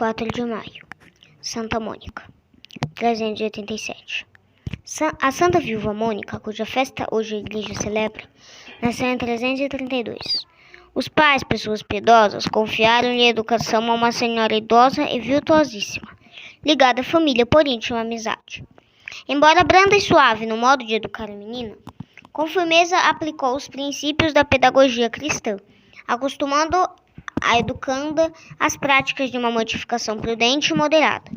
24 de maio. Santa Mônica, 387. A Santa Viúva Mônica, cuja festa hoje a igreja celebra, nasceu em 332. Os pais, pessoas piedosas, confiaram-lhe a educação a uma senhora idosa e virtuosíssima, ligada à família por íntima amizade. Embora branda e suave no modo de educar a menina, com firmeza aplicou os princípios da pedagogia cristã, acostumando a educanda às práticas de uma mortificação prudente e moderada.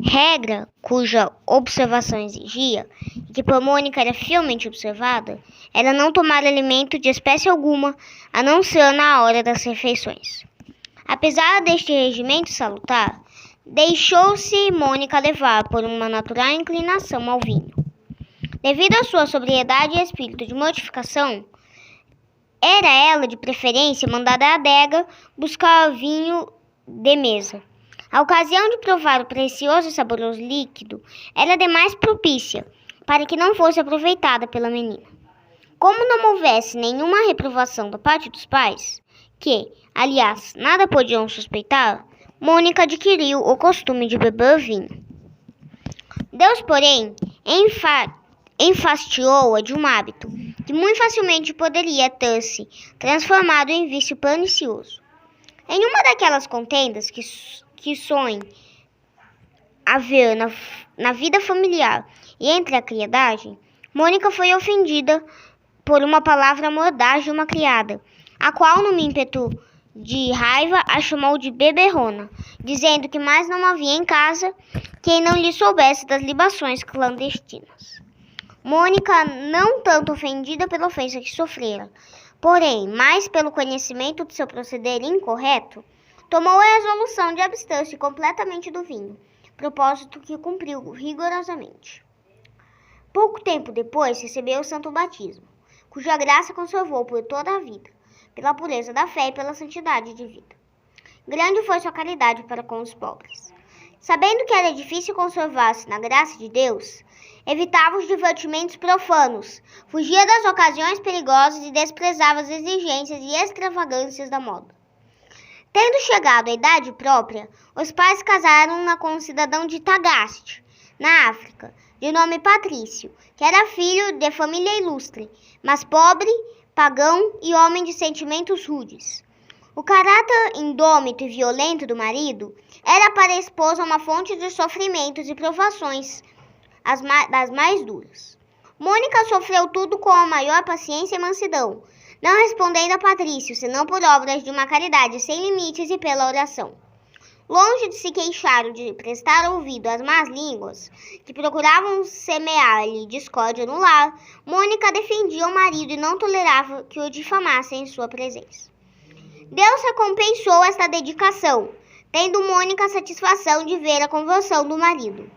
Regra cuja observação exigia, e que por Mônica era fielmente observada, era não tomar alimento de espécie alguma, a não ser na hora das refeições. Apesar deste regimento salutar, deixou-se Mônica levar por uma natural inclinação ao vinho. Devido à sua sobriedade e espírito de mortificação, era ela, de preferência, mandada à adega buscar vinho de mesa. A ocasião de provar o precioso e saboroso líquido era demais propícia para que não fosse aproveitada pela menina. Como não houvesse nenhuma reprovação da parte dos pais, que, aliás, nada podiam suspeitar, Mônica adquiriu o costume de beber vinho. Deus, porém, enfastiou-a de um hábito que muito facilmente poderia ter-se transformado em vício pernicioso. Em uma daquelas contendas que sonha haver na vida familiar e entre a criadagem, Mônica foi ofendida por uma palavra mordaz de uma criada, a qual, num ímpeto de raiva, a chamou de beberrona, dizendo que mais não havia em casa quem não lhe soubesse das libações clandestinas. Mônica, não tanto ofendida pela ofensa que sofrera, porém mais pelo conhecimento de seu proceder incorreto, tomou a resolução de abster-se completamente do vinho, propósito que cumpriu rigorosamente. Pouco tempo depois recebeu o santo batismo, cuja graça conservou por toda a vida, pela pureza da fé e pela santidade de vida. Grande foi sua caridade para com os pobres. Sabendo que era difícil conservar-se na graça de Deus, evitava os divertimentos profanos, fugia das ocasiões perigosas e desprezava as exigências e extravagâncias da moda. Tendo chegado à idade própria, os pais casaram-na com um cidadão de Tagaste, na África, de nome Patrício, que era filho de família ilustre, mas pobre, pagão e homem de sentimentos rudes. O caráter indômito e violento do marido era para a esposa uma fonte de sofrimentos e provações das mais duras. Mônica sofreu tudo com a maior paciência e mansidão, não respondendo a Patrício, senão por obras de uma caridade sem limites e pela oração. Longe de se queixar ou de prestar ouvido às más línguas, que procuravam semear-lhe discórdia no lar, Mônica defendia o marido e não tolerava que o difamassem em sua presença. Deus recompensou esta dedicação, tendo Mônica a satisfação de ver a conversão do marido.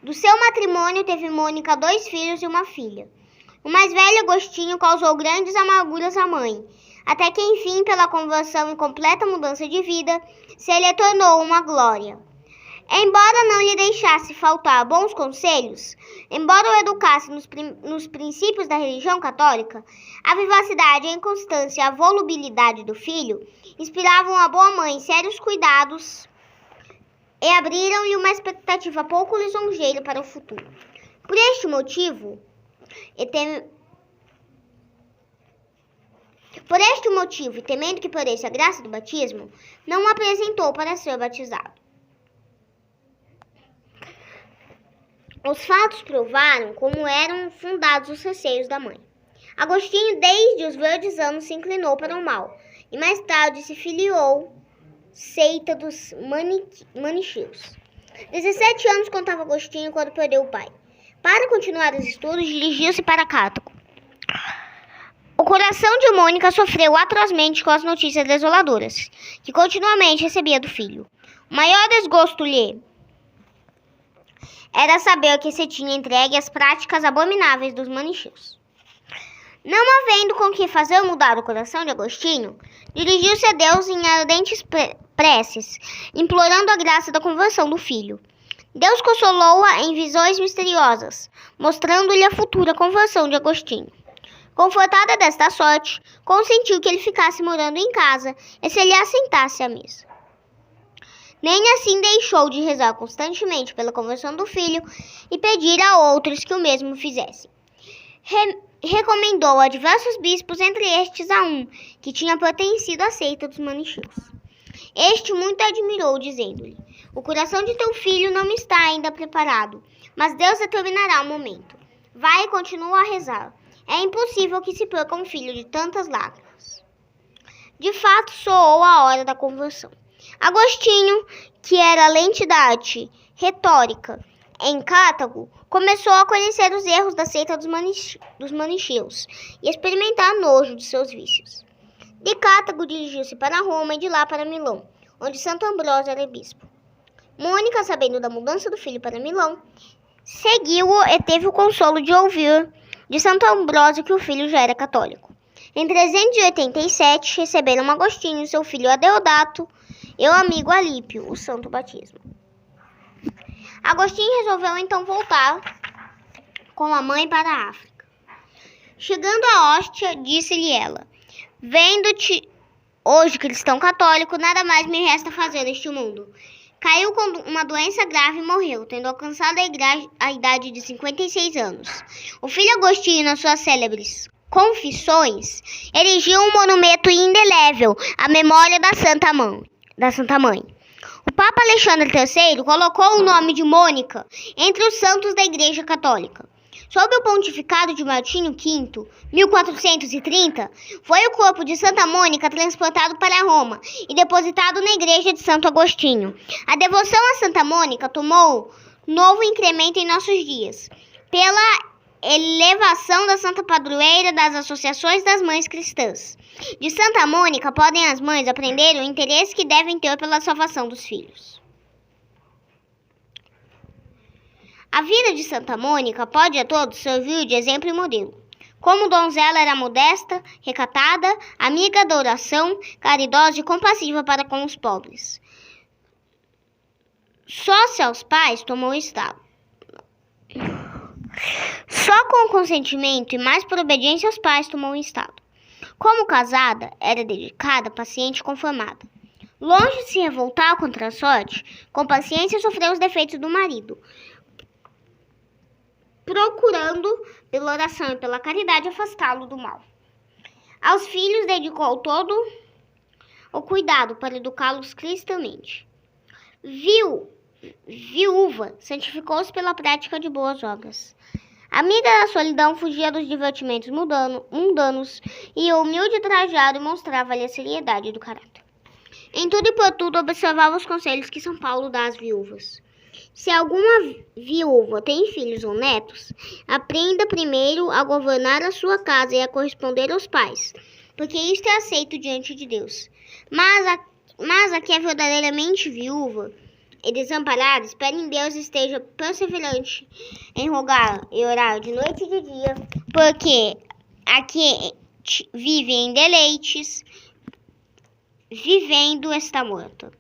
Do seu matrimônio teve Mônica 2 filhos e uma filha. O mais velho, Agostinho, causou grandes amarguras à mãe, até que, enfim, pela conversão e completa mudança de vida, se lhe tornou uma glória. Embora não lhe deixasse faltar bons conselhos, embora o educasse nos princípios da religião católica, a vivacidade, a inconstância e a volubilidade do filho inspiravam a boa mãe sérios cuidados e abriram-lhe uma expectativa pouco lisonjeira para o futuro. Por este motivo, e temendo que perdesse a graça do batismo, não o apresentou para ser batizado. Os fatos provaram como eram fundados os receios da mãe. Agostinho, desde os verdes anos, se inclinou para o mal, e mais tarde se filiou seita dos manicheus. 17 anos contava Agostinho quando perdeu o pai. Para continuar os estudos, dirigiu-se para Cartago. O coração de Mônica sofreu atrozmente com as notícias desoladoras, que continuamente recebia do filho. O maior desgosto lhe era saber que se tinha entregue às práticas abomináveis dos manicheus. Não havendo com que fazer mudar o coração de Agostinho, dirigiu-se a Deus em ardentes preces, implorando a graça da conversão do filho. Deus consolou-a em visões misteriosas, mostrando-lhe a futura conversão de Agostinho. Confortada desta sorte, consentiu que ele ficasse morando em casa e se lhe assentasse à mesa. Nem assim deixou de rezar constantemente pela conversão do filho e pedir a outros que o mesmo fizessem. Recomendou a diversos bispos, entre estes a um, que tinha pertencido à seita dos manicheus. Este muito admirou, dizendo-lhe: o coração de teu filho não está ainda preparado, mas Deus determinará o momento. Vai e continua a rezar. É impossível que se perca um filho de tantas lágrimas. De fato, soou a hora da conversão. Agostinho, que era além da arte retórica em Cartago, começou a conhecer os erros da seita dos manicheus e experimentar nojo de seus vícios. De Cartago dirigiu-se para Roma e de lá para Milão, onde Santo Ambrósio era bispo. Mônica, sabendo da mudança do filho para Milão, seguiu-o e teve o consolo de ouvir de Santo Ambrósio que o filho já era católico. Em 387, receberam Agostinho e seu filho Adeodato e o amigo Alípio o santo batismo. Agostinho resolveu então voltar com a mãe para a África. Chegando à hóstia, disse-lhe ela: vendo-te hoje cristão católico, nada mais me resta fazer neste mundo. Caiu com uma doença grave e morreu, tendo alcançado a idade de 56 anos. O filho Agostinho, nas suas célebres Confissões, erigiu um monumento indelével à memória da Santa Mãe. O Papa Alexandre III colocou o nome de Mônica entre os santos da Igreja Católica. Sob o pontificado de Martinho V, 1430, foi o corpo de Santa Mônica transportado para Roma e depositado na igreja de Santo Agostinho. A devoção a Santa Mônica tomou novo incremento em nossos dias, pela elevação da Santa Padroeira das associações das mães cristãs. De Santa Mônica podem as mães aprender o interesse que devem ter pela salvação dos filhos. A vida de Santa Mônica pode a todos servir de exemplo e modelo. Como donzela era modesta, recatada, amiga da oração, caridosa e compassiva para com os pobres. Só seus pais tomou o estado. Só com o consentimento e mais por obediência aos pais tomou o estado. Como casada, era dedicada, paciente e conformada. Longe de se revoltar contra a sorte, com paciência sofreu os defeitos do marido, procurando, pela oração e pela caridade, afastá-lo do mal. Aos filhos dedicou todo o cuidado para educá-los cristamente. Viúva, santificou-se pela prática de boas obras. Amiga da solidão, fugia dos divertimentos mundanos e o humilde trajado mostrava-lhe a seriedade do caráter. Em tudo e por tudo observava os conselhos que São Paulo dá às viúvas. Se alguma viúva tem filhos ou netos, aprenda primeiro a governar a sua casa e a corresponder aos pais, porque isto é aceito diante de Deus. Mas a que é verdadeiramente viúva e desamparada, espere em Deus e esteja perseverante em rogar e orar de noite e de dia, porque a que vive em deleites, vivendo está morta.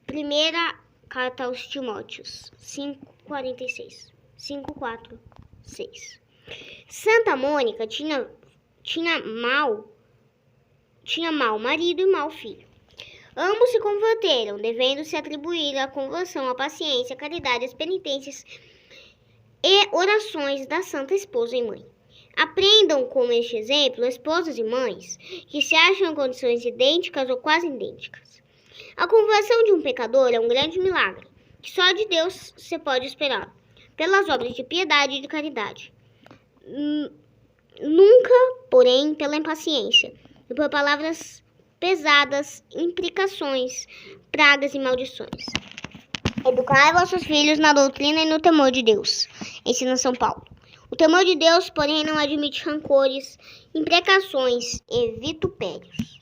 Primeira Carta aos Timóteos, 5:46, 5:4-6. Santa Mônica tinha mau marido e mau filho. Ambos se converteram, devendo-se atribuir a conversão à paciência, caridade, as penitências e orações da Santa Esposa e Mãe. Aprendam com este exemplo, esposas e mães, que se acham em condições idênticas ou quase idênticas. A conversão de um pecador é um grande milagre, que só de Deus se pode esperar, pelas obras de piedade e de caridade. Nunca, porém, pela impaciência, e por palavras pesadas, imprecações, pragas e maldições. Educai vossos filhos na doutrina e no temor de Deus, ensina São Paulo. O temor de Deus, porém, não admite rancores, imprecações e vitupérios.